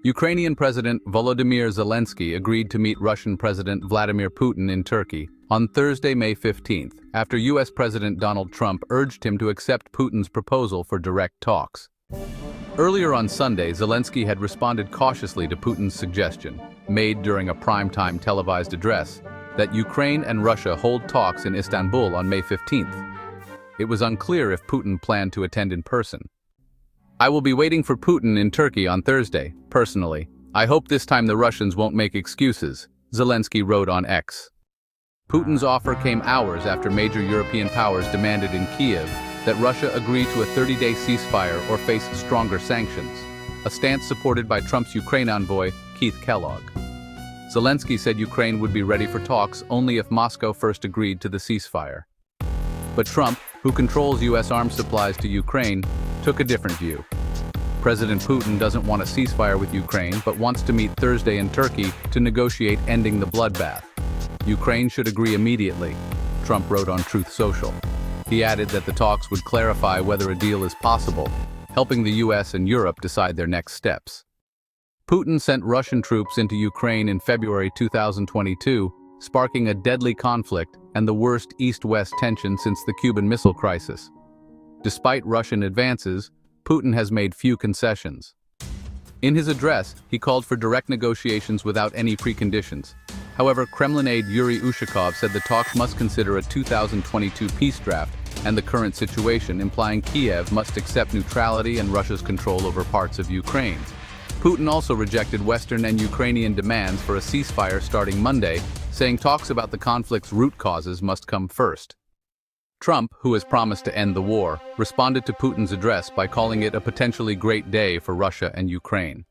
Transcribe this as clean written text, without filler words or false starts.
Ukrainian President Volodymyr Zelenskyy agreed to meet Russian President Vladimir Putin in Turkey on Thursday, May 15th, after U.S. President Donald Trump urged him to accept Putin's proposal for direct talks. Earlier on Sunday, Zelenskyy had responded cautiously to Putin's suggestion, made during a primetime televised address, that Ukraine and Russia hold talks in Istanbul on May 15th. It was unclear if Putin planned to attend in person. "I will be waiting for Putin in Turkey on Thursday, personally. I hope this time the Russians won't make excuses," Zelenskyy wrote on X. Putin's offer came hours after major European powers demanded in Kiev that Russia agree to a 30-day ceasefire or face stronger sanctions, a stance supported by Trump's Ukraine envoy, Keith Kellogg. Zelenskyy said Ukraine would be ready for talks only if Moscow first agreed to the ceasefire. But Trump, who controls U.S. arms supplies to Ukraine, took a different view. President Putin doesn't want a ceasefire with Ukraine but wants to meet Thursday in Turkey to negotiate ending the bloodbath. Ukraine should agree immediately, Trump wrote on Truth Social. He added that the talks would clarify whether a deal is possible, helping the U.S. and Europe decide their next steps. Putin sent Russian troops into Ukraine in February 2022, sparking a deadly conflict and the worst East-West tension since the Cuban Missile Crisis. Despite Russian advances, Putin has made few concessions. In his address, he called for direct negotiations without any preconditions. However, Kremlin aide Yuri Ushakov said the talks must consider a 2022 peace draft and the current situation, implying Kiev must accept neutrality and Russia's control over parts of Ukraine. Putin also rejected Western and Ukrainian demands for a ceasefire starting Monday, saying talks about the conflict's root causes must come first. Trump, who has promised to end the war, responded to Putin's address by calling it a potentially great day for Russia and Ukraine.